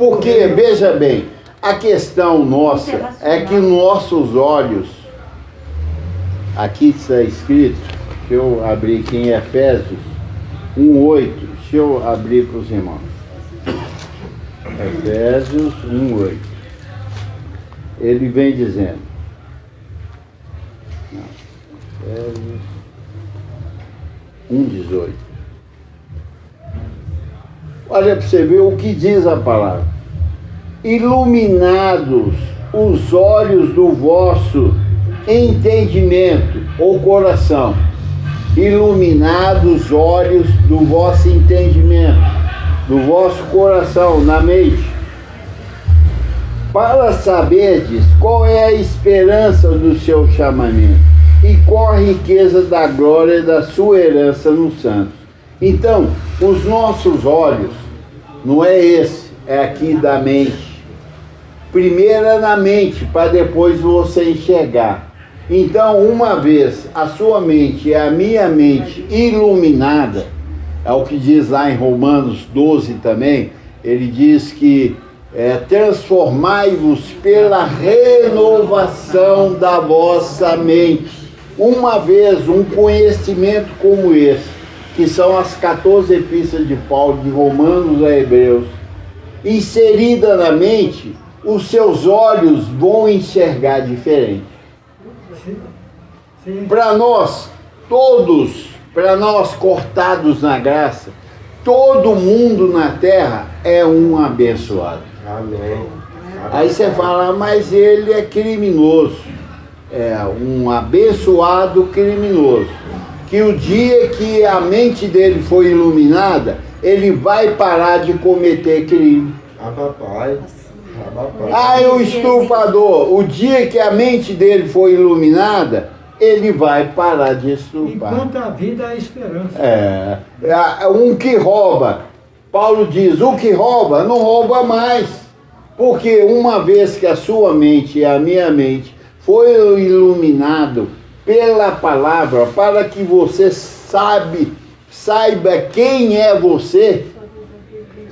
Porque, veja bem, a questão nossa é que nossos olhos, aqui está escrito, deixa eu abrir aqui em Efésios 1:8, deixa eu abrir para os irmãos. Efésios 1:8. Ele vem dizendo, Efésios 1:18. Olha para você ver o que diz a palavra. Iluminados os olhos do vosso entendimento ou coração. Iluminados os olhos do vosso entendimento, do vosso coração, na mente, para saberdes qual é a esperança do seu chamamento e qual a riqueza da glória da sua herança nos santos. Então, os nossos olhos, não é esse, é aqui da mente. Primeiro é na mente, para depois você enxergar. Então, uma vez a sua mente e a minha mente iluminada, é o que diz lá em Romanos 12 também, ele diz que transformai-vos pela renovação da vossa mente. Uma vez um conhecimento como esse, que são as 14 epístolas de Paulo, de Romanos a Hebreus, inserida na mente, os seus olhos vão enxergar diferente. Para nós, todos, para nós cortados na graça, todo mundo na terra é um abençoado. Amém. Aí você fala, mas ele é criminoso. É um abençoado criminoso. Que o dia que a mente dele for iluminada, ele vai parar de cometer crime. Papai. Ah, é o estuprador. O dia que a mente dele for iluminada, ele vai parar de estuprar. Enquanto a vida há esperança. Um que rouba. Paulo diz, o que rouba, não rouba mais. Porque uma vez que a sua mente e a minha mente foi iluminado pela palavra, para que você saiba quem é você.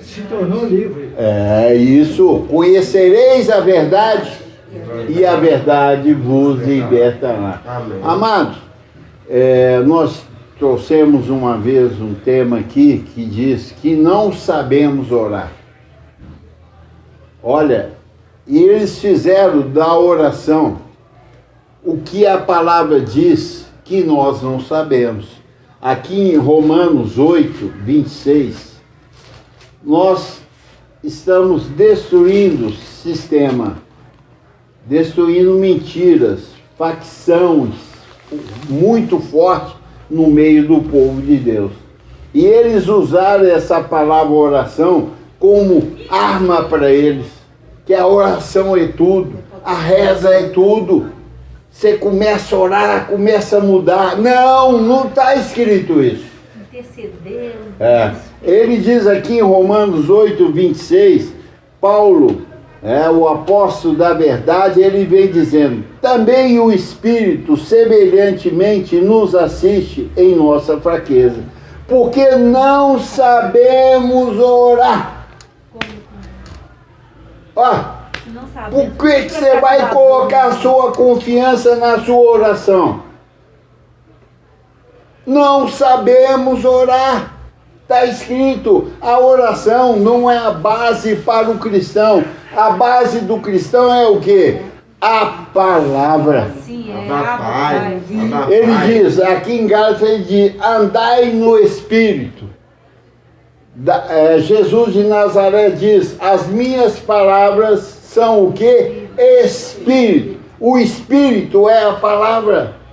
Se tornou livre. É isso, conhecereis a verdade e a verdade vos libertará. Amém. Amados, nós trouxemos uma vez um tema aqui que diz que não sabemos orar. Olha, e eles fizeram da oração o que a palavra diz que nós não sabemos. Aqui em Romanos 8:26, nós estamos destruindo sistema, destruindo mentiras, facções muito fortes no meio do povo de Deus. E eles usaram essa palavra oração como arma para eles, que a oração é tudo, a reza é tudo. Você começa a orar, começa a mudar. Não está escrito isso. Interceder. Ele diz aqui em Romanos 8:26, Paulo, o apóstolo da verdade, ele vem dizendo, também o Espírito semelhantemente nos assiste em nossa fraqueza, porque não sabemos orar. Por que você vai colocar a sua confiança na sua oração? Não sabemos orar. Está escrito, a oração não é a base para o cristão. A base do cristão é o quê? A palavra. Sim, Papai. Ele diz, aqui em Gálatas, ele diz, andai no Espírito. Jesus de Nazaré diz, as minhas palavras são o quê? Espírito. O Espírito é a palavra.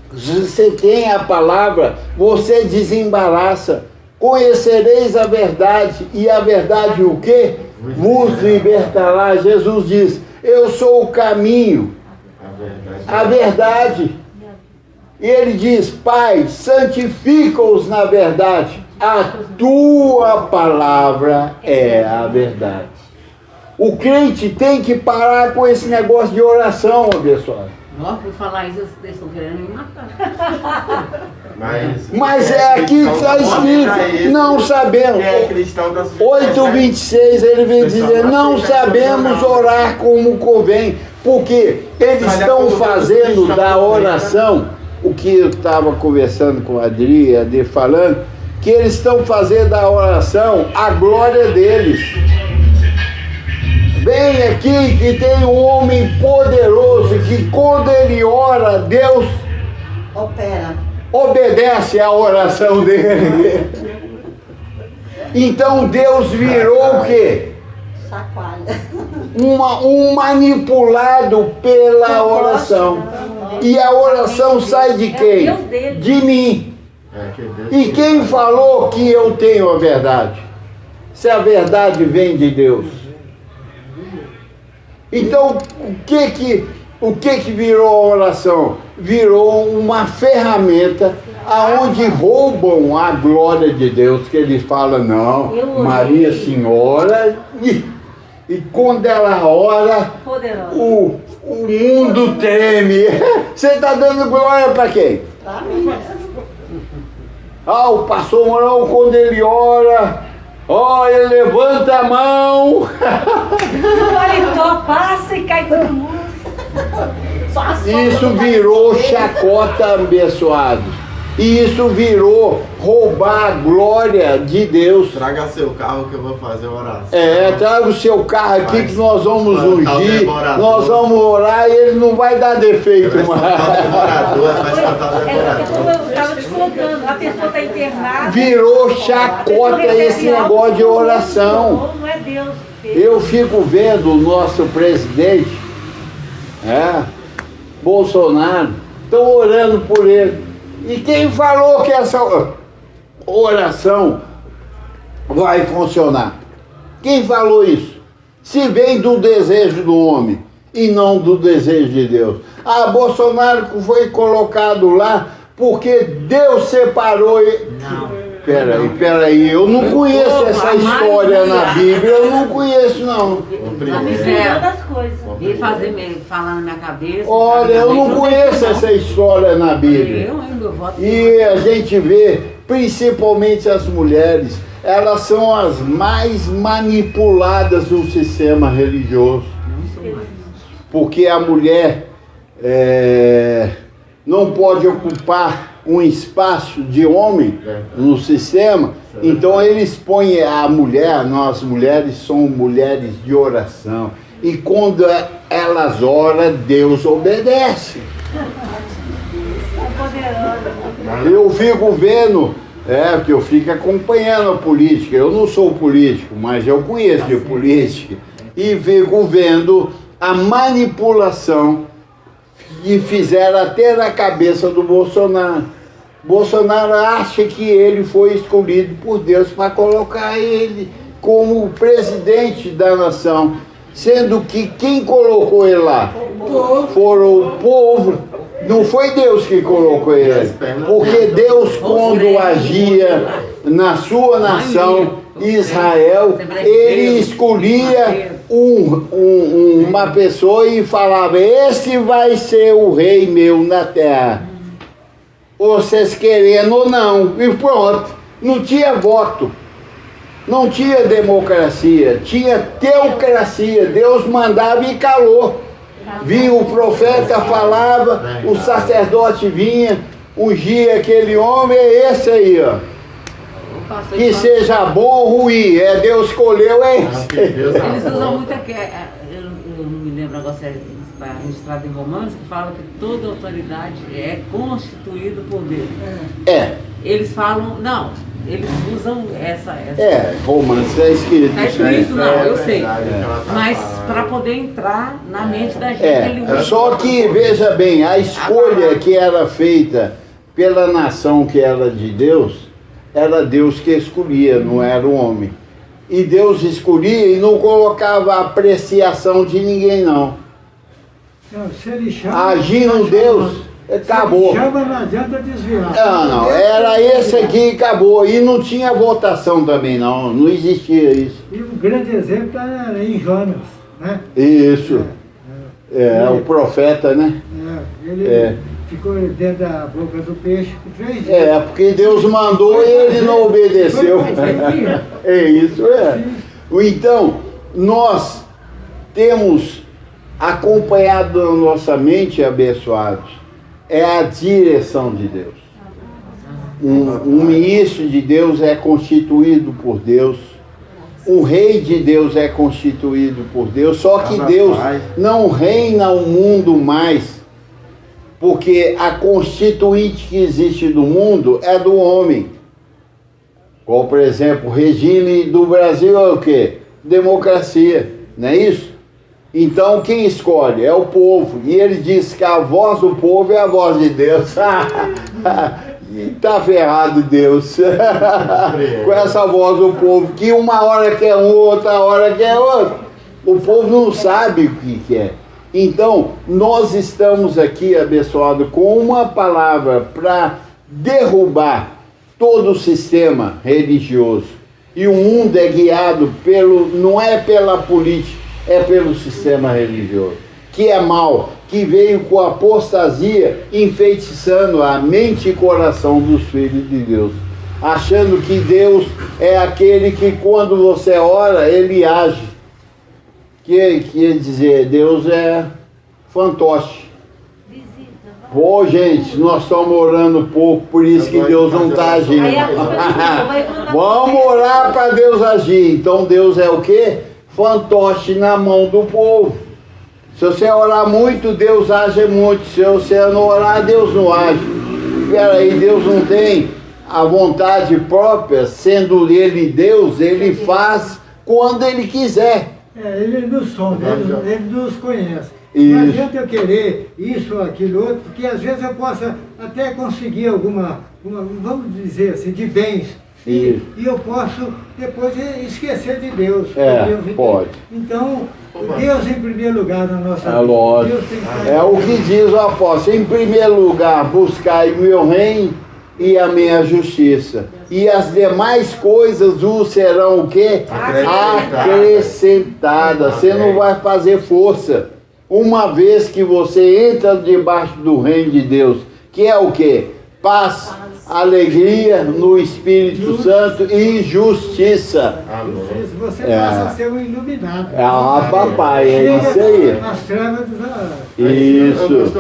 Você tem a palavra, você desembaraça. Conhecereis a verdade, e a verdade o quê? Vos libertará. Jesus diz, eu sou o caminho, a verdade. E ele diz, Pai, santifica-os na verdade. A tua palavra é a verdade. O crente tem que parar com esse negócio de oração, abençoado. Nossa, por falar isso, eles estão querendo me matar. Mas é aqui que está escrito, não sabemos. 8:26 ele vem dizer, não sabemos orar como convém, porque eles estão fazendo da oração, o que eu estava conversando com a Adri falando, que eles estão fazendo da oração a glória deles. Vem aqui que tem um homem poderoso que quando ele ora, Deus obedece à oração dele. Então Deus virou o quê? Chacoalha. Um manipulado pela oração. E a oração sai de quem? De mim. E quem falou que eu tenho a verdade? Se a verdade vem de Deus. Então, o que virou a oração? Virou uma ferramenta aonde roubam a glória de Deus, que ele fala, não, Maria Senhora, e quando ela ora, o mundo treme. Você está dando glória para quem? Para mim. O pastor Mourão, quando ele ora, ele levanta a mão. O paletó passa e cai todo mundo. Isso virou chacota, abençoado. E isso virou roubar a glória de Deus. Traga seu carro que eu vou fazer oração. Traga o seu carro aqui que nós vamos ungir, nós vamos orar e ele não vai dar defeito mais. Eu estava te colocando, a pessoa está internada. Virou chacota esse negócio de oração. Não é Deus. Eu fico vendo o nosso presidente, Bolsonaro, estão orando por ele. E quem falou que essa oração vai funcionar? Quem falou isso? Se vem do desejo do homem e não do desejo de Deus. Bolsonaro foi colocado lá porque Deus separou ele. Não. Peraí, eu não conheço essa história na Bíblia, eu não conheço não. Das coisas. E falar na minha cabeça. Olha, eu não conheço essa história na Bíblia. E a gente vê, principalmente as mulheres, elas são as mais manipuladas do sistema religioso. Porque a mulher não pode ocupar um espaço de homem no sistema, então eles põem a mulher, nós mulheres somos mulheres de oração, e quando elas oram, Deus obedece. Eu fico vendo, porque eu fico acompanhando a política, eu não sou político, mas eu conheço de política, e fico vendo a manipulação que fizeram até na cabeça do Bolsonaro. Bolsonaro acha que ele foi escolhido por Deus para colocar ele como presidente da nação, sendo que quem colocou ele lá foram o povo, não foi Deus que colocou ele, porque Deus, quando agia na sua nação, Israel, ele escolhia uma pessoa e falava, esse vai ser o rei meu na terra. Vocês querendo ou não, e pronto, não tinha voto, não tinha democracia, tinha teocracia, Deus mandava e calou. Vinha o profeta, falava, o sacerdote vinha, ungia aquele homem, é esse aí, ó. Que seja bom ou ruim, Deus escolheu esse. Eles usam muito aqui, eu não me lembro agora se está registrado em Romanos, que fala que toda autoridade é constituída por Deus. Eles falam, não, eles usam essa. Romanos está escrito. Está escrito, não, eu sei. Mas para poder entrar na mente da gente, ele usa. Só que, veja bem, a escolha que era feita pela nação que era de Deus, era Deus que escolhia, não era o homem. E Deus escolhia e não colocava apreciação de ninguém, não. Se ele chama, agindo Deus, acabou. Se ele chama, não adianta desviar. Não, era esse aqui e acabou. E não tinha votação também, não existia isso. E um grande exemplo está em Jonas, né? Isso. O profeta, né? Ele ficou dentro da boca do peixe por 3 dias. Porque Deus mandou e ele não obedeceu. É isso, Então, nós temos acompanhado na nossa mente, abençoados, é a direção de Deus. Um ministro de Deus é constituído por Deus. Um rei de Deus é constituído por Deus. Só que Deus não reina o mundo mais, porque a constituinte que existe do mundo é do homem. Como, por exemplo, o regime do Brasil é o quê? Democracia, não é isso? Então quem escolhe? É o povo. E ele diz que a voz do povo é a voz de Deus. E tá ferrado Deus. Com essa voz do povo, que uma hora quer um, outra hora quer outro. O povo não sabe o que é. Então, nós estamos aqui, abençoado, com uma palavra para derrubar todo o sistema religioso. E o mundo é guiado não é pela política, é pelo sistema religioso, que é mau, que veio com a apostasia, enfeitiçando a mente e coração dos filhos de Deus, achando que Deus é aquele que quando você ora, ele age. Quer dizer, Deus é fantoche. Pô, gente, nós estamos orando pouco, por isso que Deus não está agindo. Vamos orar para Deus agir. Então Deus é o quê? Fantoche na mão do povo. Se você orar muito, Deus age muito. Se você não orar, Deus não age. Peraí, Deus não tem a vontade própria, sendo ele Deus, ele faz quando ele quiser. Ele nos sonda, ele nos conhece. Isso. Não adianta eu querer isso ou aquilo outro, porque às vezes eu posso até conseguir vamos dizer assim, de bens. E eu posso depois esquecer de Deus. Pode. Então, Deus em primeiro lugar na nossa vida. Lógico. É o que diz o apóstolo. Em primeiro lugar, buscai o meu reino e a minha justiça. E as demais coisas vos serão o quê? Acrescentadas. Você não vai fazer força. Uma vez que você entra debaixo do reino de Deus, que é o quê? Paz, alegria no Espírito Santo e justiça. Você passa a ser um iluminado. Papai, é isso aí. As trevas Isso.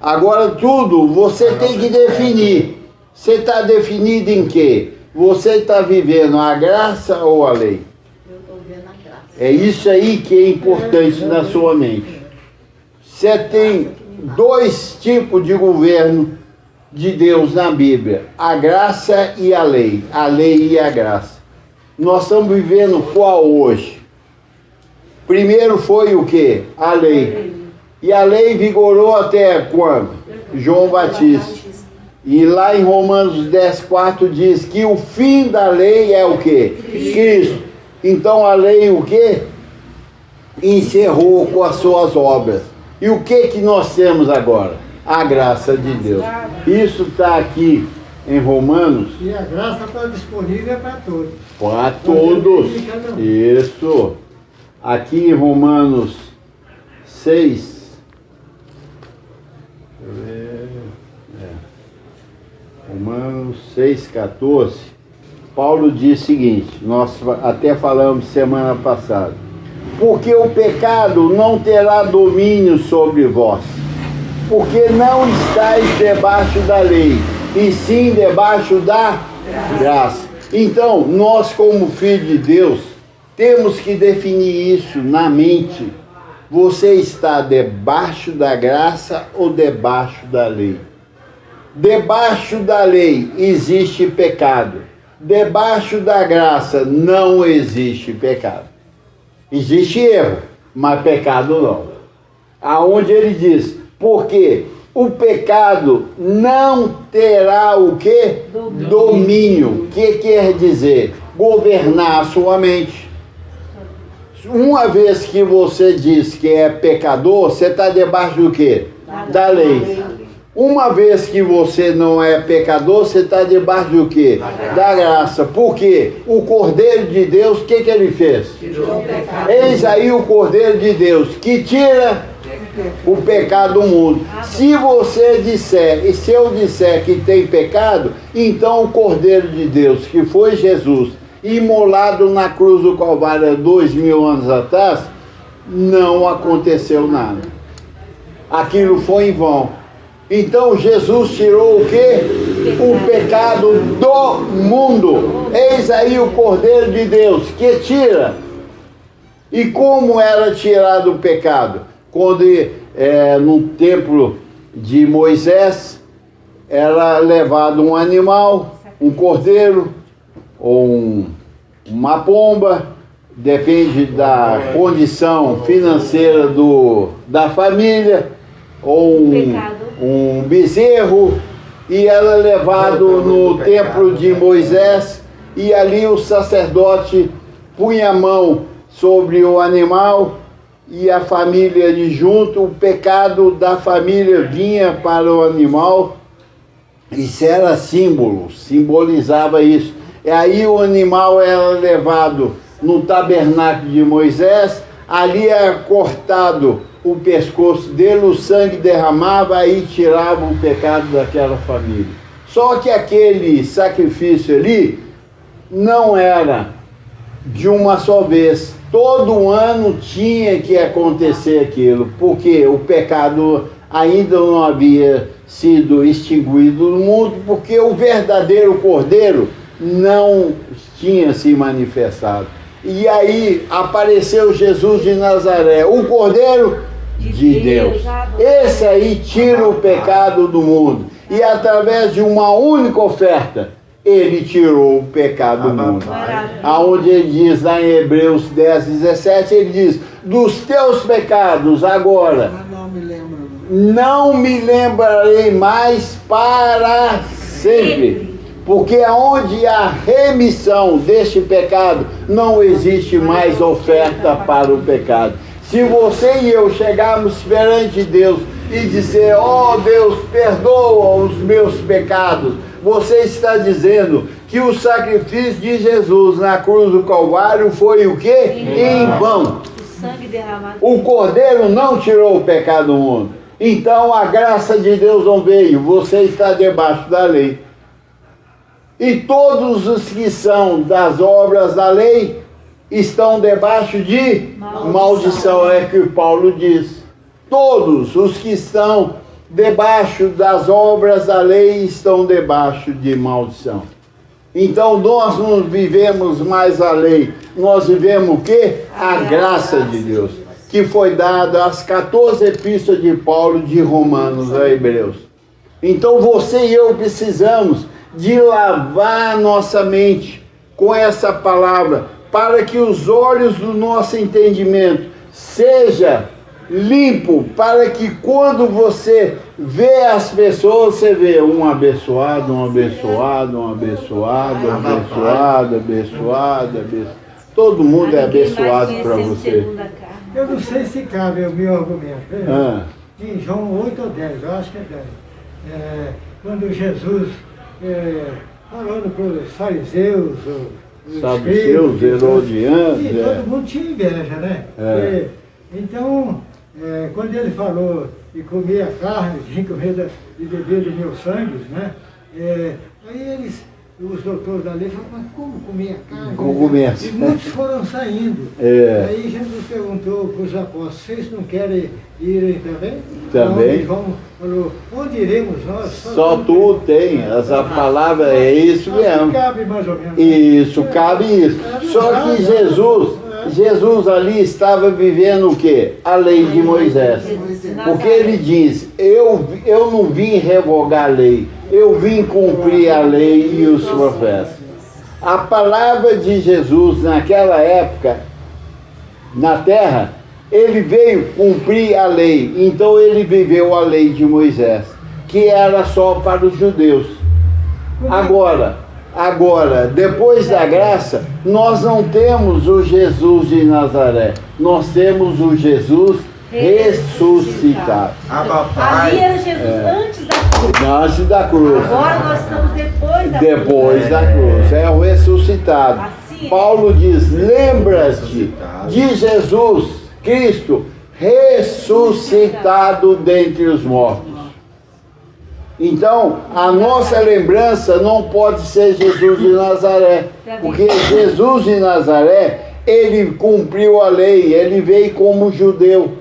Agora tudo você tem que definir. Você está definido em quê? Você está vivendo a graça ou a lei? Eu estou vivendo a graça. É isso aí que é importante na sua mente. Você tem 2 tipos de governo de Deus na Bíblia: a graça e a lei e a graça. Nós estamos vivendo qual hoje? Primeiro foi o quê? A lei. E a lei vigorou até quando? João Batista. E lá em Romanos 10:4 diz que o fim da lei é o quê? Cristo. Então a lei o quê? Encerrou com as suas obras. E o que nós temos agora? A graça de Deus. Isso está aqui em Romanos. E a graça está disponível para todos. Para todos. Isso. Aqui em Romanos 6. Romanos 6,14. Paulo diz o seguinte, nós até falamos semana passada: porque o pecado não terá domínio sobre vós, porque não estáis debaixo da lei, e sim debaixo da graça. Então, nós como filhos de Deus, temos que definir isso na mente. Você está debaixo da graça ou debaixo da lei? Debaixo da lei existe pecado. Debaixo da graça não existe pecado. Existe erro, mas pecado não. Aonde ele diz, porque o pecado não terá o quê? Domínio. O que quer dizer? Governar a sua mente. Uma vez que você diz que é pecador, você está debaixo do quê? Da lei. Uma vez que você não é pecador, você está debaixo do quê? Da graça. Por quê? O Cordeiro de Deus, o que ele fez? Tirou o pecado. Eis aí o Cordeiro de Deus, que tira o pecado do mundo. Se você disser, e se eu disser que tem pecado, então o Cordeiro de Deus, que foi Jesus, imolado na cruz do Calvário 2000 anos atrás, não aconteceu nada. Aquilo foi em vão. Então Jesus tirou o quê? O pecado do mundo. Eis aí o Cordeiro de Deus que tira. E como era tirado o pecado? Quando no templo de Moisés era levado um animal, um cordeiro ou uma pomba, depende da condição financeira da família, ou um bezerro, e era levado no templo de Moisés, e ali o sacerdote punha a mão sobre o animal e a família de junto, o pecado da família vinha para o animal. Isso era símbolo, simbolizava isso. E aí o animal era levado no tabernáculo de Moisés, ali era cortado o pescoço dele, o sangue derramava, aí tirava o pecado daquela família. Só que aquele sacrifício ali não era de uma só vez. Todo ano tinha que acontecer aquilo, porque o pecado ainda não havia sido extinguido no mundo, porque o verdadeiro Cordeiro não tinha se manifestado. E aí apareceu Jesus de Nazaré, o Cordeiro de Deus. Esse aí tira o pecado do mundo. E através de uma única oferta, ele tirou o pecado do mundo. Aonde ele diz lá em Hebreus 10, 17, ele diz: dos teus pecados agora não me lembrarei mais para sempre. Porque onde há remissão deste pecado, não existe mais oferta para o pecado. Se você e eu chegarmos perante Deus e dizer: ó Deus, perdoa os meus pecados, você está dizendo que o sacrifício de Jesus na cruz do Calvário foi o quê? Em vão. O sangue derramado. O Cordeiro não tirou o pecado do mundo. Então a graça de Deus não veio, você está debaixo da lei. E todos os que são das obras da lei estão debaixo de maldição, é que o Paulo diz. Todos os que estão debaixo das obras da lei estão debaixo de maldição. Então nós não vivemos mais a lei, nós vivemos o quê? A graça de Deus, que foi dada às 14 epístolas de Paulo, de Romanos a Hebreus. Então você e eu precisamos de lavar nossa mente com essa palavra, para que os olhos do nosso entendimento seja limpo, para que quando você vê as pessoas, você vê um abençoado, um abençoado, um abençoado, um abençoado, abençoado, abençoado. Todo mundo é abençoado para você. Eu não sei se cabe o meu argumento. Em João 8 ou 10, eu acho que é 10. Quando Jesus, falando para os fariseus, os saduceus, herodianos, todo mundo tinha inveja, né? Então, quando ele falou e comia carne, tinha comido e bebia do meu sangue, né? Aí eles, os doutores da lei, falaram: mas como comer carne? E muitos foram saindo. Aí Jesus perguntou para os apóstolos: vocês não querem irem também? Também. Falou: onde iremos nós? Só tu tem, essa palavra é isso mesmo. Cabe mais ou menos. Isso, cabe isso. Só que Jesus ali estava vivendo o quê? A lei de Moisés. Porque ele diz: eu não vim revogar a lei, eu vim cumprir a lei e os profetas. A palavra de Jesus naquela época, na terra, ele veio cumprir a lei. Então ele viveu a lei de Moisés, que era só para os judeus. Agora, depois da graça, nós não temos o Jesus de Nazaré, nós temos o Jesus ressuscitado. Ali era Jesus antes da Antes da cruz. Agora nós estamos depois da Depois da cruz. É o ressuscitado. Assim. Paulo diz, lembra-te de Jesus Cristo ressuscitado dentre os mortos. Então, a nossa lembrança não pode ser Jesus de Nazaré, porque Jesus de Nazaré, ele cumpriu a lei, ele veio como judeu.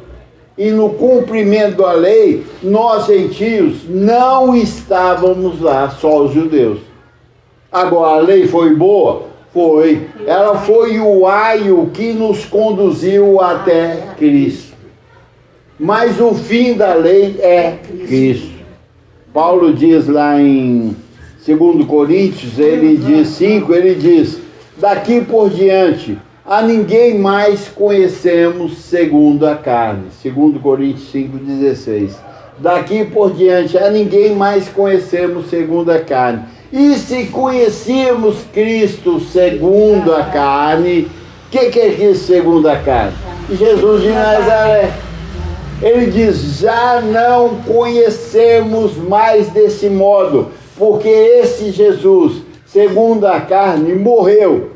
E no cumprimento da lei, nós gentios não estávamos lá, só os judeus. Agora, a lei foi boa? Foi. Ela foi o aio que nos conduziu até Cristo. Mas o fim da lei é Cristo. Paulo diz lá em 2 Coríntios, ele diz 5, ele diz, daqui por diante, a ninguém mais conhecemos segundo a carne. 2 Coríntios 5,16. Daqui por diante, a ninguém mais conhecemos segundo a carne. E se conhecíamos Cristo segundo a carne, o que é Cristo segundo a carne? Jesus de Nazaré. Ele diz, já não conhecemos mais desse modo, porque esse Jesus, segundo a carne, morreu.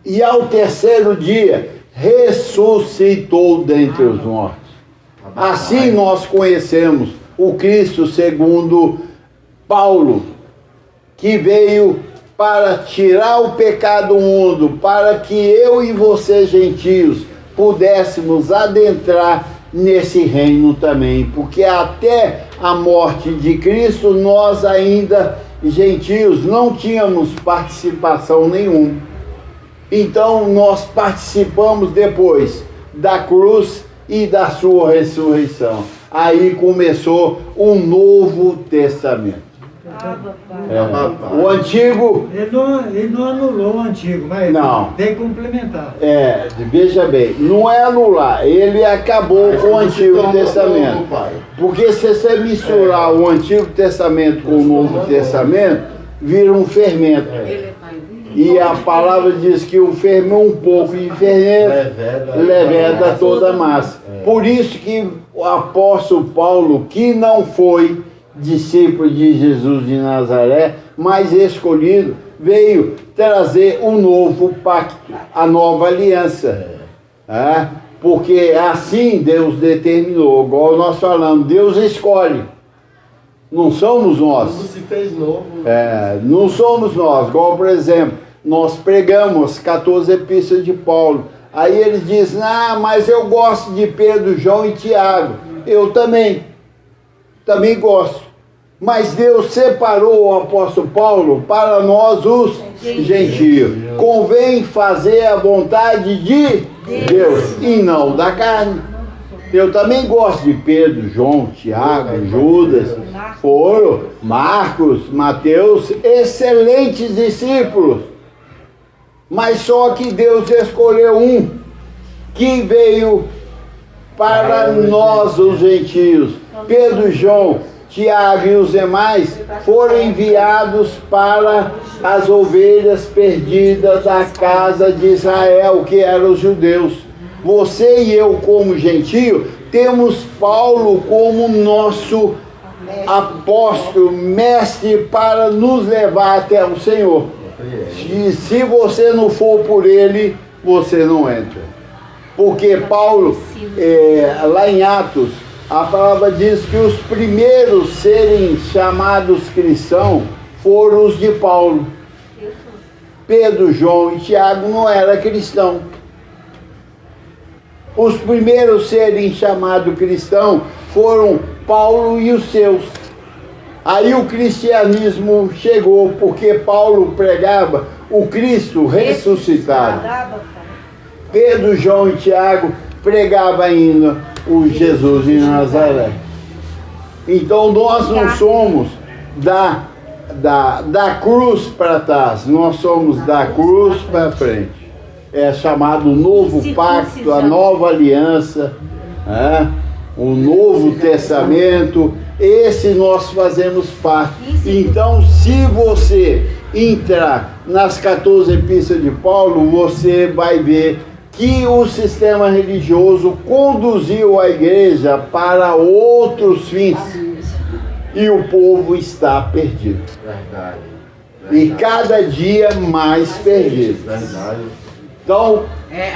E ao terceiro dia, ressuscitou dentre os mortos. Assim nós conhecemos o Cristo segundo Paulo, que veio para tirar o pecado do mundo, para que eu e você, gentios, pudéssemos adentrar nesse reino também, porque até a morte de Cristo, nós ainda, gentios, não tínhamos participação nenhuma. Então, nós participamos depois da cruz e da sua ressurreição. Aí começou um Novo Testamento. O antigo... Ele não anulou o antigo, mas não. tem que complementar. Veja bem, não é anular, ele acabou com o Antigo Testamento. Porque se você misturar o Antigo Testamento com o Novo Testamento, vira um fermento. E a palavra diz que o fermento, um pouco de fermento, leveda toda a massa. Por isso que o apóstolo Paulo, que não foi discípulo de Jesus de Nazaré, mas escolhido, veio trazer um novo pacto, a nova aliança. Porque assim Deus determinou, igual nós falamos, Deus escolhe. Não somos nós. Tudo se fez novo. Não somos nós. Igual, por exemplo, nós pregamos 14 epístolas de Paulo. Aí eles dizem, mas eu gosto de Pedro, João e Tiago. Eu também gosto. Mas Deus separou o apóstolo Paulo para nós os gentios. Convém fazer a vontade de Deus e não da carne. Eu também gosto de Pedro, João, Tiago, Judas, Marcos, Mateus, excelentes discípulos. Mas só que Deus escolheu um que veio para nós, os gentios. Pedro, João, Tiago e os demais foram enviados para as ovelhas perdidas da casa de Israel, que eram os judeus. Você e eu, como gentio, temos Paulo como nosso apóstolo, mestre, para nos levar até o Senhor. E se você não for por ele, você não entra. Porque Paulo, lá em Atos, a palavra diz que os primeiros serem chamados cristãos foram os de Paulo. Pedro, João e Tiago não eram cristãos. Os primeiros serem chamados cristãos foram Paulo e os seus. Aí o cristianismo chegou, porque Paulo pregava o Cristo ressuscitado. Pedro, João e Tiago pregavam ainda o Jesus de Nazaré. Então nós não somos da cruz para trás, nós somos da cruz para frente. É chamado o novo pacto, a nova aliança, o Novo Testamento. Esse nós fazemos parte. Então, se você entrar nas 14 epístolas de Paulo, você vai ver que o sistema religioso conduziu a igreja para outros fins. e o povo está perdido. Verdade. E cada dia mais perdido. Verdade. Então,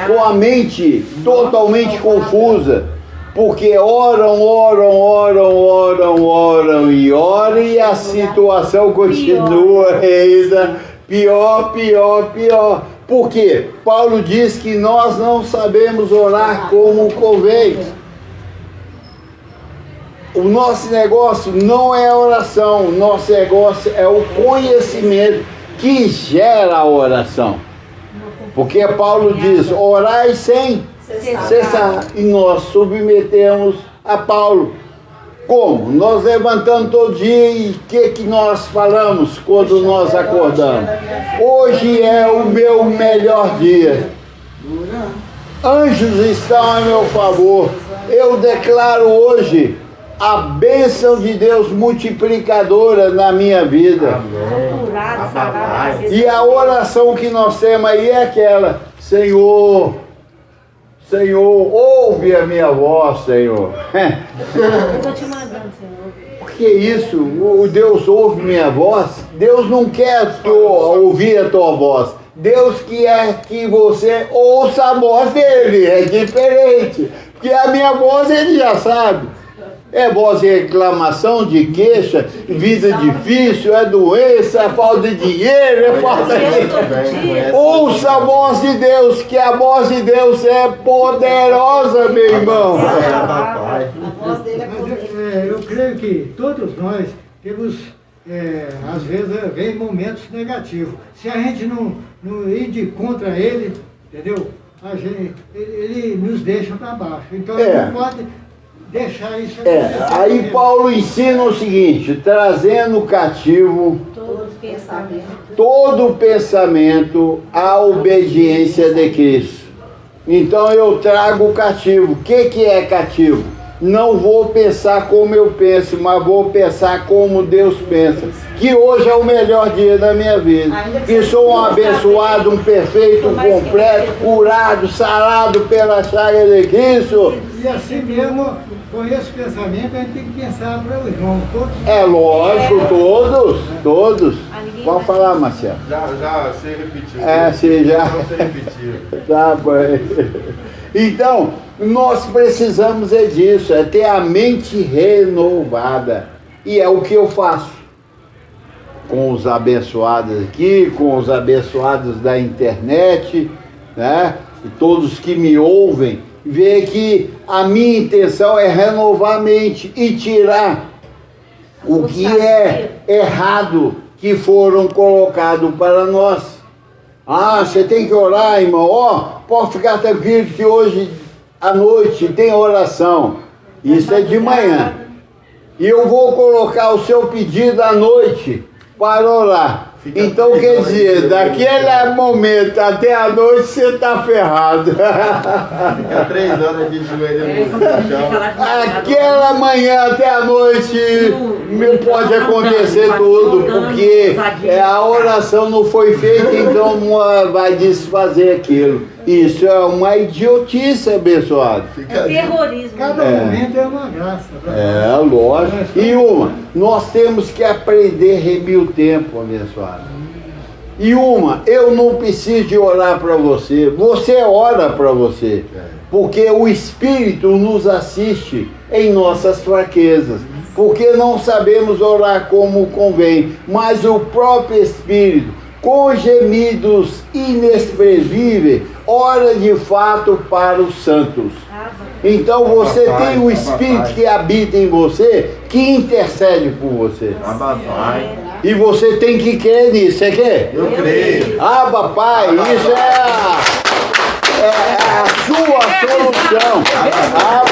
com a mente totalmente confusa, porque oram e a situação continua ainda pior. Por quê? Paulo diz que nós não sabemos orar como convém. O nosso negócio não é a oração, o nosso negócio é o conhecimento que gera a oração. Porque Paulo diz, orai sem cessar. E nós submetemos a Paulo. Como? Nós levantamos todo dia e o que nós falamos quando nós acordamos? Hoje é o meu melhor dia. Anjos estão a meu favor. Eu declaro hoje a bênção de Deus multiplicadora na minha vida. E a oração que nós temos aí é aquela: Senhor, ouve a minha voz, Senhor. Eu estou te mandando, Senhor. Por que isso? O Deus ouve minha voz? Deus não quer ouvir a tua voz. Deus quer que você ouça a voz dele. É diferente. Porque a minha voz ele já sabe. É voz de reclamação, de queixa, vida difícil, é doença, é falta de dinheiro, é falta de... Ouça a voz de Deus, que a voz de Deus é poderosa, meu irmão. A voz dele é poderosa. Eu creio que todos nós temos, às vezes, vem momentos negativos. Se a gente não ir de contra ele, entendeu? Ele nos deixa para baixo. Então, não pode... deixar isso aí Paulo ensina o seguinte: trazendo cativo todo pensamento à obediência de Cristo. Então eu trago cativo. O que é cativo? Não vou pensar como eu penso, mas vou pensar como Deus pensa. Que hoje é o melhor dia da minha vida. Que sou um abençoado, um perfeito, um completo, curado, sarado pela chaga de Cristo. E assim mesmo, com esse pensamento, a gente tem que pensar para o irmão. É lógico, todos. Pode falar, Marcelo. Já se repetiu. Sim, já. Não se repetiu. Tá, pai. Então, nós precisamos disso, é ter a mente renovada. E é o que eu faço com os abençoados aqui, com os abençoados da internet, né? E todos que me ouvem, ver que a minha intenção é renovar a mente e tirar o que é errado que foram colocados para nós. Você tem que orar, irmão. Pode ficar tranquilo que hoje à noite tem oração. Isso é de manhã. E eu vou colocar o seu pedido à noite para orar. Então quer dizer, daquele momento até a noite você está ferrado. Fica 3 horas de joelho no chão. Aquela manhã até a noite pode acontecer tudo, porque a oração não foi feita, então vai desfazer aquilo. Isso é uma idiotice, abençoado. É terrorismo. Cada momento é uma graça. Lógico. E nós temos que aprender a remir o tempo, abençoado. E eu não preciso de orar para você. Você ora para você. Porque o Espírito nos assiste em nossas fraquezas. Porque não sabemos orar como convém. Mas o próprio Espírito, com gemidos inexprimíveis, ora de fato para os santos. Então você tem o Espírito que habita em você, que intercede por você. E você tem que crer nisso. Você quer? Eu creio. Pai, isso é a sua solução.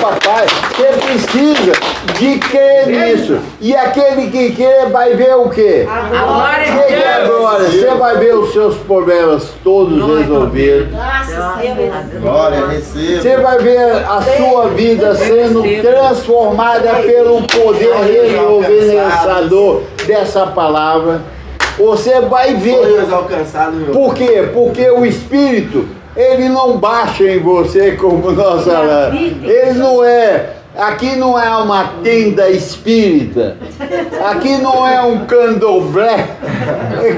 Papai, você precisa de crer nisso. E aquele que crê vai ver o quê? Agora, você vai ver os seus problemas todos resolvidos. Glória, receba. Você vai ver a sua vida sendo transformada pelo poder rejuvenescedor dessa palavra. Você vai ver. Por quê? Porque o Espírito, ele não baixa em você como nós falamos. Ele não é Aqui não é uma tenda espírita. Aqui não é um candomblé,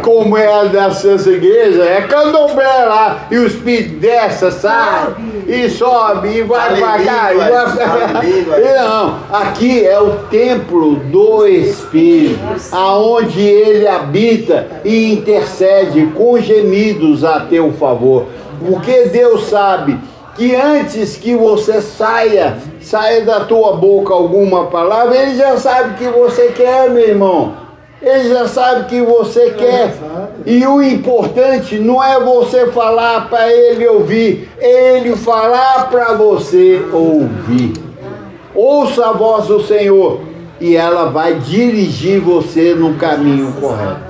como é dessas igrejas. É candomblé lá. E o espírito desce, sai, e sobe, e vai pra cá. E vai... Não, aqui é o templo do Espírito, aonde ele habita e intercede com gemidos a teu favor. Porque Deus sabe que antes que você saia da tua boca alguma palavra, ele já sabe o que você quer, meu irmão. Ele já sabe o que você quer. E o importante não é você falar para ele ouvir, ele falar para você ouvir. Ouça a voz do Senhor e ela vai dirigir você no caminho correto.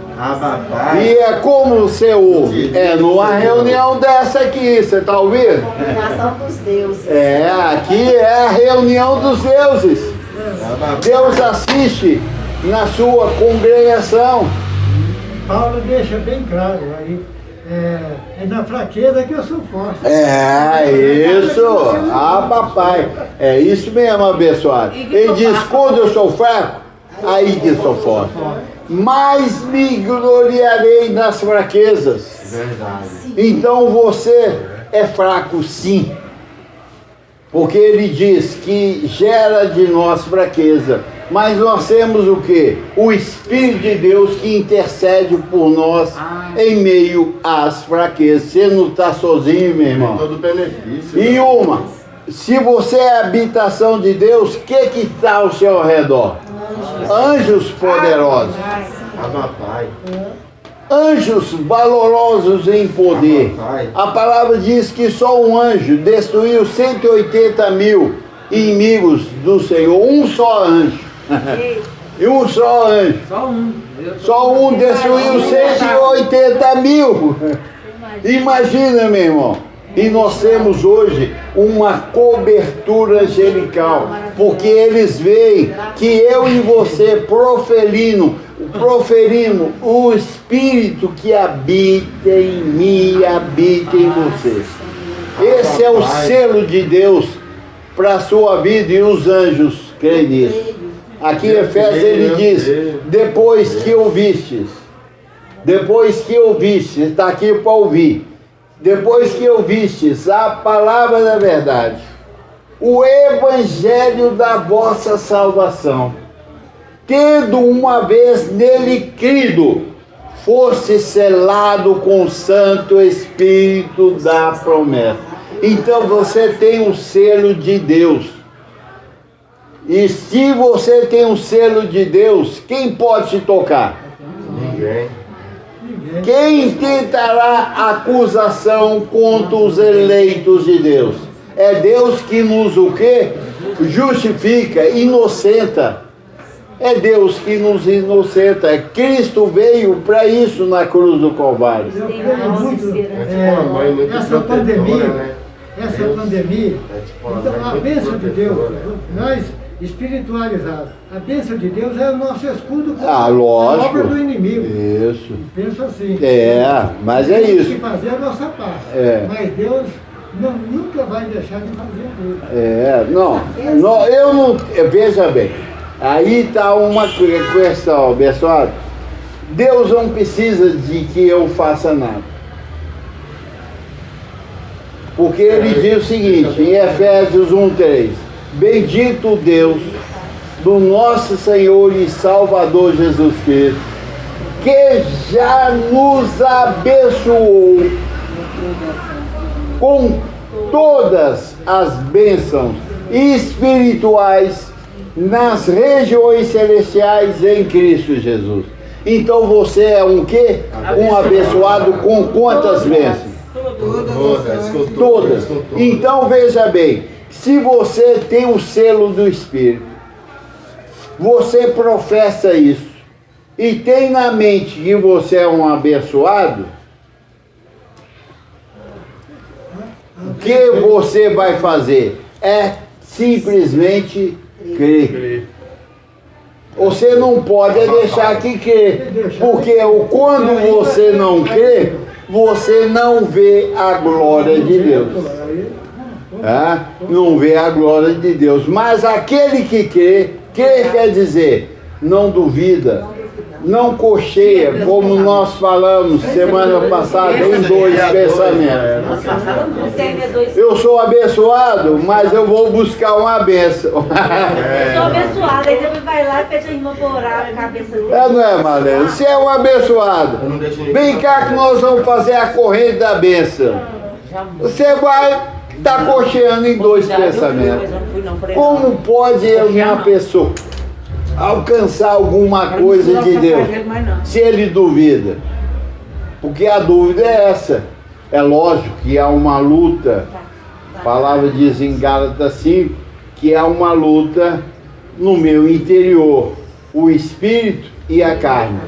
E é como você ouve? É numa reunião dessa aqui, você está ouvindo? Reunião dos deuses. É, aqui é a reunião dos deuses. Deus assiste na sua congregação. Paulo deixa bem claro aí. É na fraqueza que eu sou forte. É isso. Ah, papai. É isso mesmo, abençoado. Ele diz, quando eu sou fraco, aí que eu sou forte. Mas me gloriarei nas fraquezas. Verdade. Então você é fraco, sim. Porque ele diz que gera de nós fraqueza. Mas nós temos o quê? O Espírito de Deus que intercede por nós em meio às fraquezas. Você não está sozinho, meu irmão. Todo benefício. E uma, se você é a habitação de Deus, o que está ao seu redor? Anjos poderosos. Pai. Anjos valorosos em poder. A palavra diz que só um anjo destruiu 180 mil inimigos do Senhor. Um só anjo. E um só anjo. Só um destruiu 180 mil. Imagina, meu irmão. E nós temos hoje uma cobertura angelical, porque eles veem que eu e você proferimos o Espírito que habita em mim, habita em você. Esse é o selo de Deus para a sua vida, e os anjos creem nisso. Aqui em Efésios ele diz, depois que ouvistes, está aqui para ouvir, depois que ouvistes a palavra da verdade, o evangelho da vossa salvação, tendo uma vez nele crido, fosse selado com o Santo Espírito da promessa. Então você tem um selo de Deus. E se você tem um selo de Deus, quem pode te tocar? Ninguém. Quem tentará acusação contra os eleitos de Deus? É Deus que nos o quê? Justifica, inocenta. É Deus que nos inocenta. Cristo veio para isso na cruz do Calvário. Eu creio muito, essa pandemia, então a bênção de Deus, nós espiritualizados, a bênção de Deus é o nosso escudo contra a obra do inimigo. Isso. Penso assim. Mas é isso. Temos que fazer a nossa parte. Mas Deus nunca vai deixar de fazer a dele. Eu não. Veja bem, aí está uma questão, pessoal. Deus não precisa de que eu faça nada. Porque ele diz o seguinte, em Efésios 1:3, bendito Deus do nosso Senhor e Salvador Jesus Cristo, que já nos abençoou com todas as bênçãos espirituais nas regiões celestiais em Cristo Jesus. Então você é um quê? Um abençoado com quantas bênçãos? Todas. Então veja bem, se você tem o selo do Espírito, você professa isso e tem na mente que você é um abençoado, o que você vai fazer? É simplesmente crer. Você não pode deixar que crer, porque quando você não crê, você não vê a glória de Deus. não vê a glória de Deus. Mas aquele que crê quer dizer, não duvida, não cocheia, como nós falamos semana passada em 2 pensamentos. Eu sou abençoado, mas eu vou buscar uma bênção. Eu sou abençoada, aí depois vai lá e pede a irmã pra orar na cabeça dele. Não é, Marlene? Você é um abençoado. Vem cá que nós vamos fazer a corrente da bênção. Você vai estar cocheando em 2 pensamentos. Como pode uma pessoa alcançar alguma coisa de Deus se ele duvida? Porque a dúvida é essa. É lógico que há uma luta. A palavra diz em Gálatas 5 que há uma luta no meu interior, o espírito e a carne.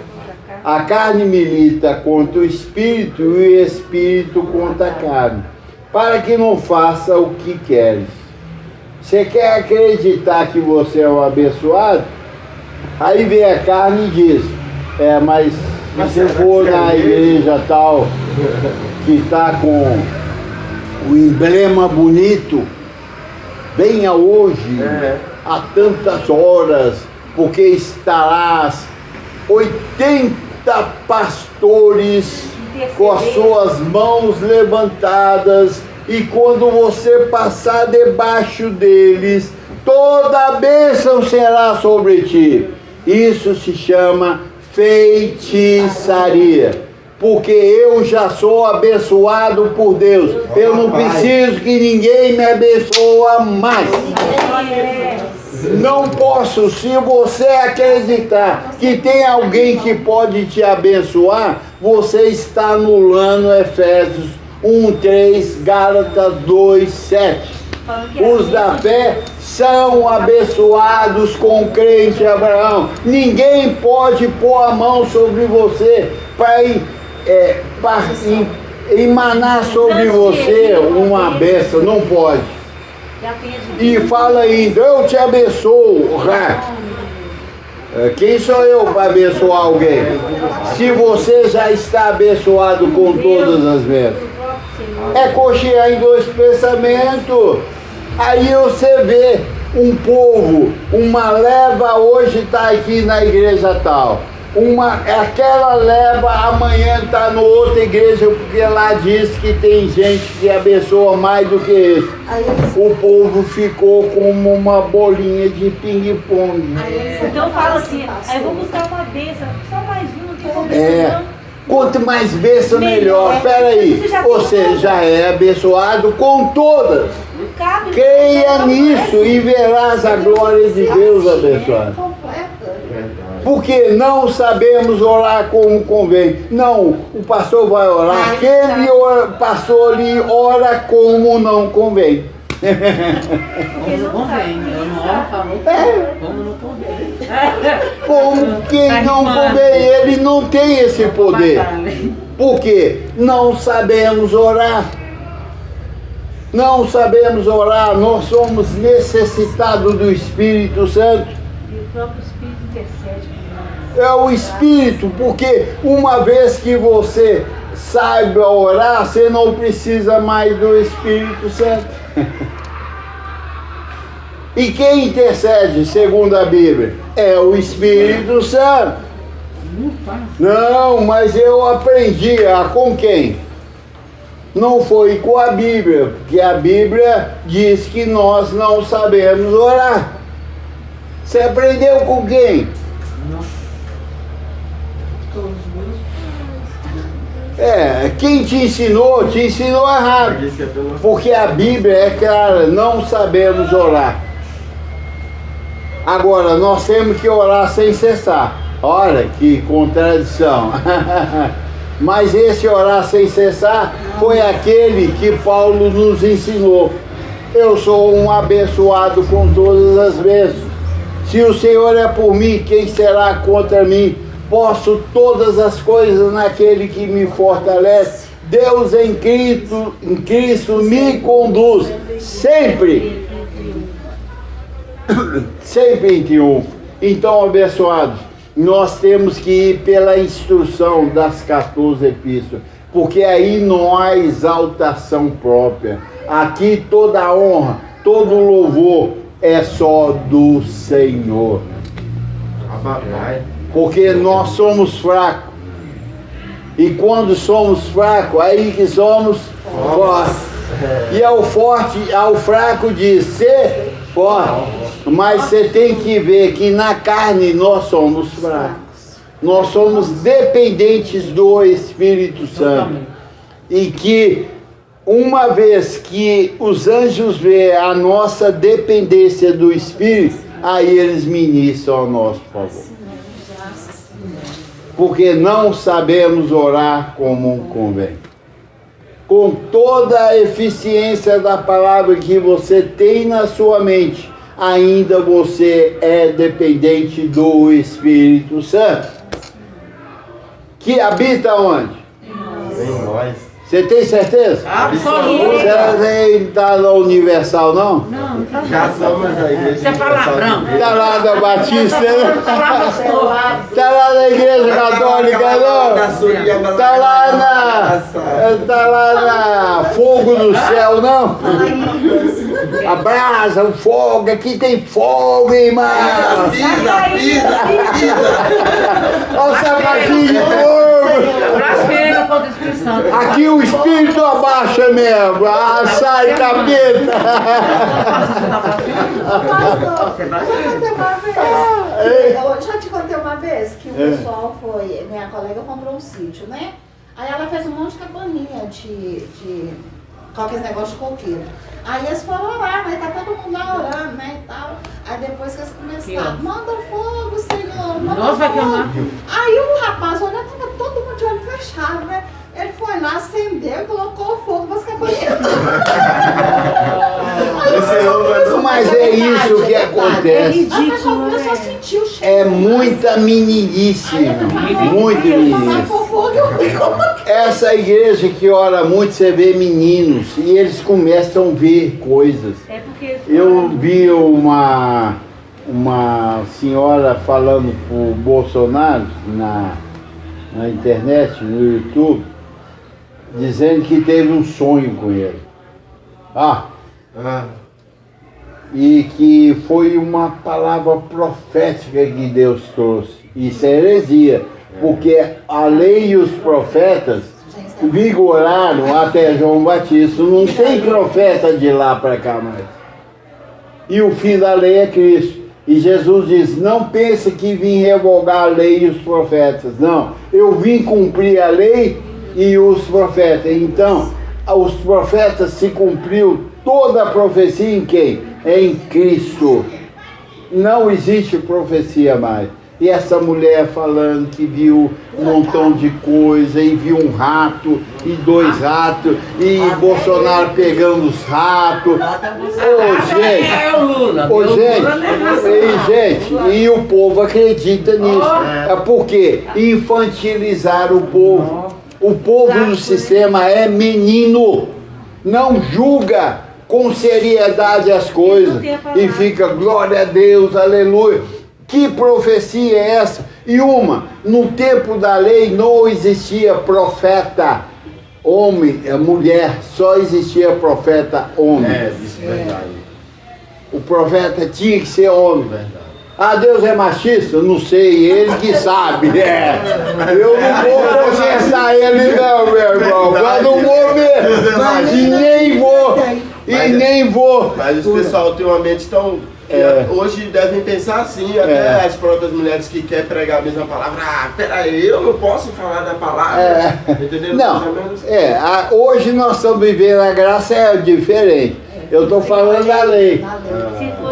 A carne milita contra o espírito e o espírito contra a carne, para que não faça o que queres. Você quer acreditar que você é um abençoado? Aí vem a carne e diz, mas se eu for na igreja tal, que está com o emblema bonito, venha hoje, a tantas horas, porque estarás 80 pastores com as suas mãos levantadas, e quando você passar debaixo deles, toda a bênção será sobre ti. Isso se chama feitiçaria, porque eu já sou abençoado por Deus. Eu não preciso que ninguém me abençoe mais. Não posso. Se você acreditar que tem alguém que pode te abençoar, você está anulando Efésios 1:3, Gálatas 2:7. Os da fé são abençoados com o crente Abraão. Ninguém pode pôr a mão sobre você para emanar sobre você uma bênção. Não pode. E fala ainda, eu te abençoo. Quem sou eu para abençoar alguém? Se você já está abençoado com todas as bênçãos. É cochear em 2 pensamentos. Aí você vê um povo, uma leva hoje está aqui na igreja tal. Aquela leva amanhã está na outra igreja, porque lá diz que tem gente que abençoa mais do que esse. O povo ficou como uma bolinha de ping-pong. Então fala assim, aí eu vou buscar uma bênção, só mais uma que eu vou buscar. Quanto mais bênção, melhor. Peraí, você já é abençoado com todas. Creia nisso e verás a glória de Deus abençoado. Porque não sabemos orar como convém. Não, o pastor vai orar. Aquele pastor ali ora como não convém. Como não convém. Eu não oro, falou. Como não convém. Como quem não convém, ele não tem esse poder. Porque não sabemos orar. Não sabemos orar. Nós somos necessitados do Espírito Santo. E o próprio Espírito intercede. É o Espírito, porque uma vez que você saiba orar, você não precisa mais do Espírito Santo. E quem intercede, segundo a Bíblia? É o Espírito Santo. Não, mas eu aprendi com quem? Não foi com a Bíblia, porque a Bíblia diz que nós não sabemos orar. Você aprendeu com quem? Quem te ensinou errado. Porque a Bíblia é clara, não sabemos orar. Agora, nós temos que orar sem cessar. Olha que contradição. Mas esse orar sem cessar foi aquele que Paulo nos ensinou. Eu sou um abençoado com todas as bênçãos. Se o Senhor é por mim, quem será contra mim? Posso todas as coisas naquele que me fortalece. Deus em Cristo me conduz sempre em triunfo. Então, abençoados, nós temos que ir pela instrução das 14 epístolas, porque aí não há exaltação própria. Aqui toda a honra, todo o louvor é só do Senhor. Porque nós somos fracos. E quando somos fracos, aí que somos fortes. E ao forte, ao fraco diz ser forte. Mas você tem que ver que na carne nós somos fracos. Nós somos dependentes do Espírito Santo. E que uma vez que os anjos veem a nossa dependência do Espírito, aí eles ministram ao nosso favor. Porque não sabemos orar como convém. Com toda a eficiência da palavra que você tem na sua mente, ainda você é dependente do Espírito Santo. Que habita onde? Em nós. Você tem certeza? Absoluta. Você não está na Universal, não? Não, tá Já somos a igreja. Você fala branco. Está lá na Batista, né? Pastor. Está lá na Igreja Católica, não? Está lá na Fogo do Céu, não? A brasa, o fogo, aqui tem fogo, irmão. Olha o sapatinho de fogo. Blasfema contra o Espírito Santo. Aqui o Espírito abaixa mesmo. Ah, sai capeta. Pastor, eu já te contei uma vez que o pessoal foi, minha colega comprou um sítio, né? Aí ela fez um monte de cabaninha de qualquer negócio de coqueiro. Aí eles foram orar, mas tá todo mundo lá orando, né, e tal. Aí depois que eles começaram, manda fogo, Senhor, manda Nossa, vai fogo. queimar. Aí o rapaz olhando, tava todo mundo de olho fechado, né? Ele foi lá, acendeu e colocou fogo para as cabaninhas. Mas é isso que acontece. A pessoa começou a sentir o cheiro. É muita meninice, muito meninice. Essa igreja que ora muito, você vê meninos e eles começam a ver coisas. É porque... Eu vi uma senhora falando pro Bolsonaro na internet, no YouTube, dizendo que teve um sonho com ele. E que foi uma palavra profética que Deus trouxe. Isso é heresia, porque a lei e os profetas vigoraram até João Batista. Não tem profeta de lá para cá mais. E o fim da lei é Cristo. E Jesus diz, não pense que vim revogar a lei e os profetas. Não, eu vim cumprir a lei e os profetas. Então, os profetas se cumpriu toda a profecia em quem? Em Cristo. Não existe profecia mais. E essa mulher falando que viu um montão de coisa, e viu um rato, e 2 ratos, e Bolsonaro pegando os ratos. Gente, e o povo acredita nisso. É porque infantilizaram o povo. O povo do sistema é menino, não julga com seriedade as coisas e fica glória a Deus, aleluia. Que profecia é essa? E no tempo da lei não existia profeta homem, mulher, só existia profeta homem. Isso é verdade. O profeta tinha que ser homem. Deus é machista? Não sei, ele que sabe. Eu não vou processar ele não, meu irmão. Mas não vou ver. E nem vou. Mas os pessoal ultimamente estão... hoje devem pensar assim, até as próprias mulheres que querem pregar a mesma palavra. Peraí, eu não posso falar da palavra. Entendeu? Não, hoje nós estamos vivendo a graça é diferente. Eu estou falando da lei.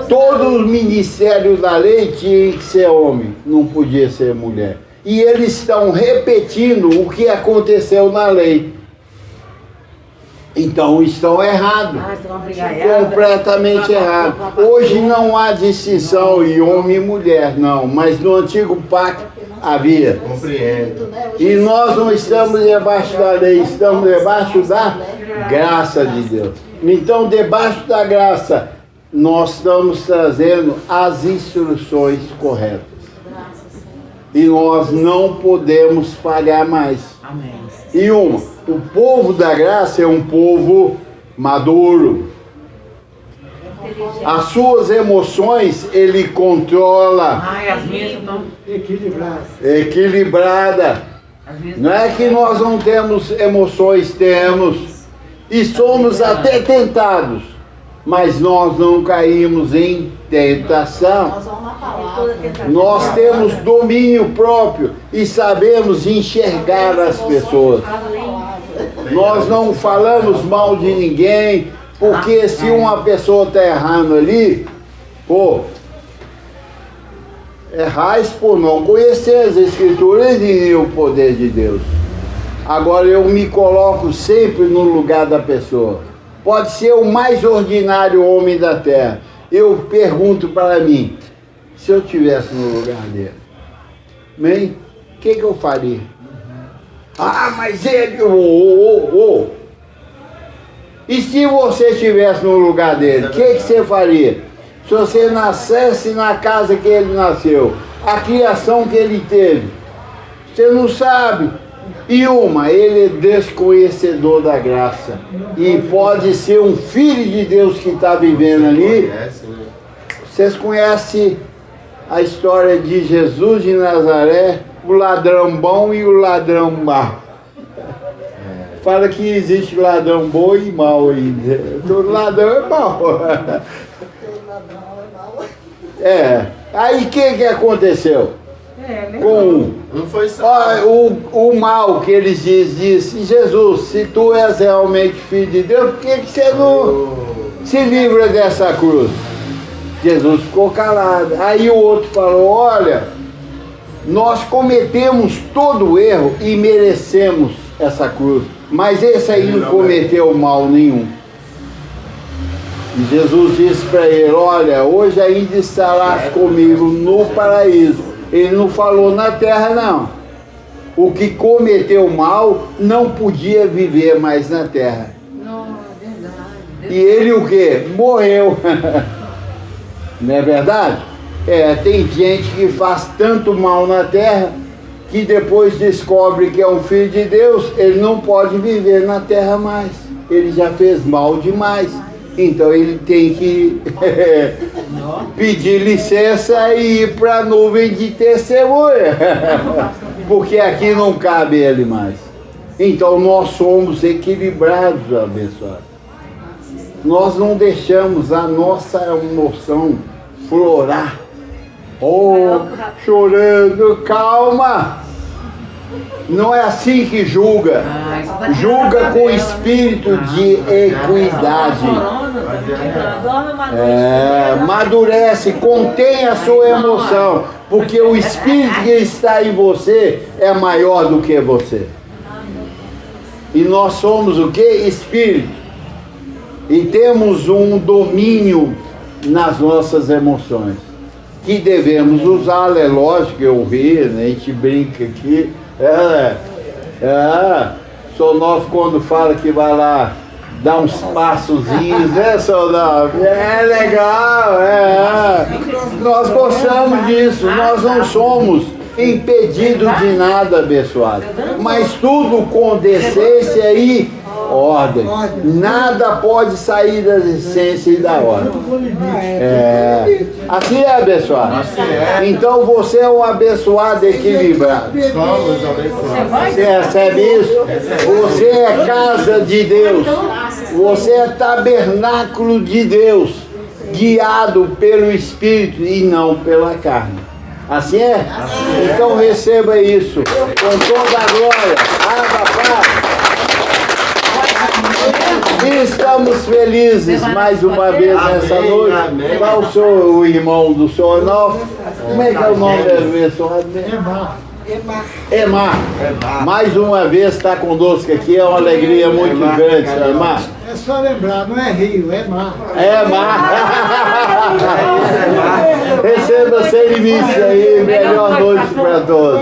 Todos os ministérios da lei tinham que ser homem, não podia ser mulher. E eles estão repetindo o que aconteceu na lei. Então estão errados, completamente errados. Hoje não há distinção em homem e mulher, não, mas no antigo pacto havia. Compreendo. E nós não estamos debaixo da lei, estamos debaixo da graça de Deus. Então, debaixo da graça, nós estamos trazendo as instruções corretas. E nós não podemos falhar mais. Amém. E o povo da graça é um povo maduro. As suas emoções ele controla. Ai, as minhas estão equilibrada. Não é que nós não temos emoções, temos. E somos até tentados. Mas nós não caímos em tentação. Nós temos domínio próprio e sabemos enxergar as pessoas. Nós não falamos mal de ninguém, porque se uma pessoa está errando ali, pô, errais por não conhecer as Escrituras e o poder de Deus. Agora eu me coloco sempre no lugar da pessoa. Pode ser o mais ordinário homem da terra. Eu pergunto para mim, se eu estivesse no lugar dele, bem, o que eu faria? Ah, mas ele... E se você estivesse no lugar dele, o que você faria? Se você nascesse na casa que ele nasceu, a criação que ele teve, você não sabe. E ele é desconhecedor da graça. E pode ser um filho de Deus que está vivendo ali. Vocês conhecem a história de Jesus de Nazaré, o ladrão bom e o ladrão mau. Fala que existe ladrão bom e mau ainda. Todo ladrão é mau. Aí o que aconteceu? Com o mal que eles disse, Jesus, se tu és realmente filho de Deus, por que você não se livra dessa cruz? Jesus ficou calado. Aí o outro falou, olha, nós cometemos todo o erro e merecemos essa cruz, mas esse aí não cometeu mal nenhum. E Jesus disse para ele, olha, hoje ainda estarás comigo no paraíso. Ele não falou na terra, não. O que cometeu mal não podia viver mais na terra. Não, é verdade. E ele o quê? Morreu. Não é verdade? Tem gente que faz tanto mal na terra que depois descobre que é um filho de Deus, ele não pode viver na terra mais. Ele já fez mal demais. Então ele tem que pedir licença e ir para a nuvem de testemunha, porque aqui não cabe ele mais. Então nós somos equilibrados, abençoados. Nós não deixamos a nossa emoção florar. Chorando, calma. Não é assim que julga. Julga com espírito de equidade. Amadurece, contém a sua emoção, porque o espírito que está em você é maior do que você. E nós somos o que? Espírito. E temos um domínio nas nossas emoções, que devemos usá-lo. É lógico que eu rio, né? A gente brinca aqui. Sonofo quando fala que vai lá dar uns passozinhos, né, Sonofo? É legal, Nós gostamos disso, nós não somos impedidos de nada, abençoado. Mas tudo com decência e ordem. Nada pode sair da decência e da ordem. Assim é, abençoado. Então você é um abençoado equilibrado. Você recebe isso? Você é casa de Deus. Você é tabernáculo de Deus, guiado pelo Espírito e não pela carne. Assim é? Então receba isso com toda a glória. E estamos felizes mais uma vez nessa noite. Qual o irmão do senhor Onofre? Como é que é o nome do pessoal? Emar. Mais uma vez está conosco aqui, é uma alegria muito grande, senhor Emar. É só lembrar, não é Rio, é mar. Receba sem limite aí, melhor noite para todos.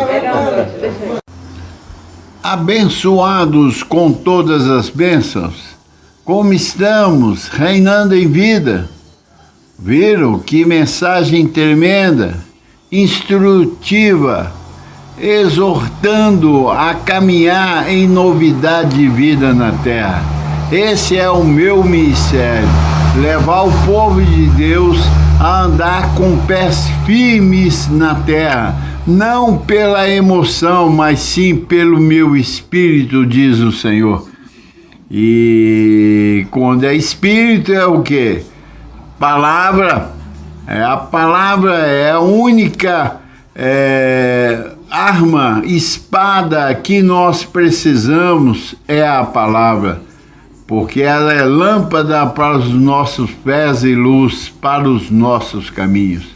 Abençoados com todas as bênçãos, como estamos reinando em vida. Viram que mensagem tremenda, instrutiva, exortando a caminhar em novidade de vida na terra. Esse é o meu ministério, levar o povo de Deus a andar com pés firmes na terra, não pela emoção, mas sim pelo meu espírito, diz o Senhor. E quando é espírito é o quê? Palavra. A palavra é a única arma, espada que nós precisamos, é a palavra. Porque ela é lâmpada para os nossos pés e luz para os nossos caminhos.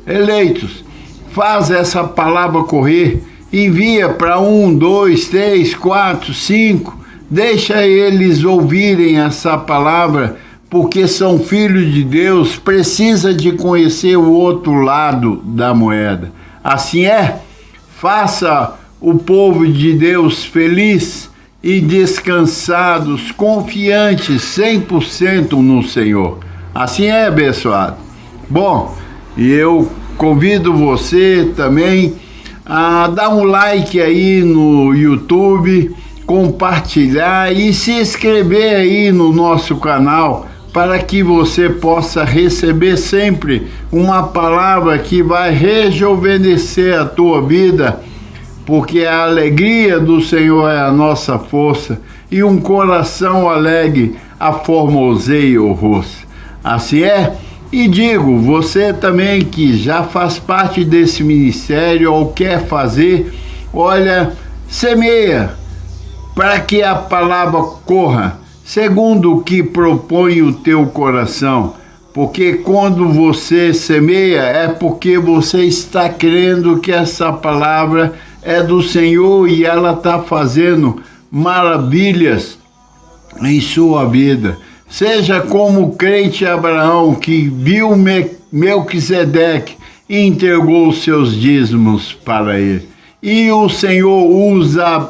Eleitos, faz essa palavra correr, envia para 1, 2, 3, 4, 5, deixa eles ouvirem essa palavra, porque são filhos de Deus, precisa de conhecer o outro lado da moeda. Assim é, faça o povo de Deus feliz e descansados, confiantes 100% no Senhor. Assim é, abençoado. Bom, e eu convido você também a dar um like aí no YouTube, compartilhar e se inscrever aí no nosso canal, para que você possa receber sempre uma palavra que vai rejuvenescer a tua vida, porque a alegria do Senhor é a nossa força, e um coração alegre aformoseia o rosto. Assim é, e digo, você também que já faz parte desse ministério ou quer fazer, olha, semeia, para que a palavra corra, segundo o que propõe o teu coração, porque quando você semeia, é porque você está crendo que essa palavra é do Senhor e ela está fazendo maravilhas em sua vida. Seja como o crente Abraão, que viu Melquisedeque e entregou os seus dízimos para ele. E o Senhor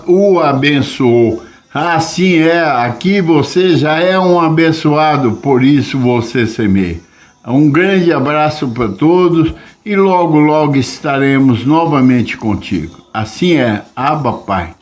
o abençoou. Assim é, aqui você já é um abençoado, por isso você semeia. Um grande abraço para todos e logo, logo estaremos novamente contigo. Assim é, Abba Pai.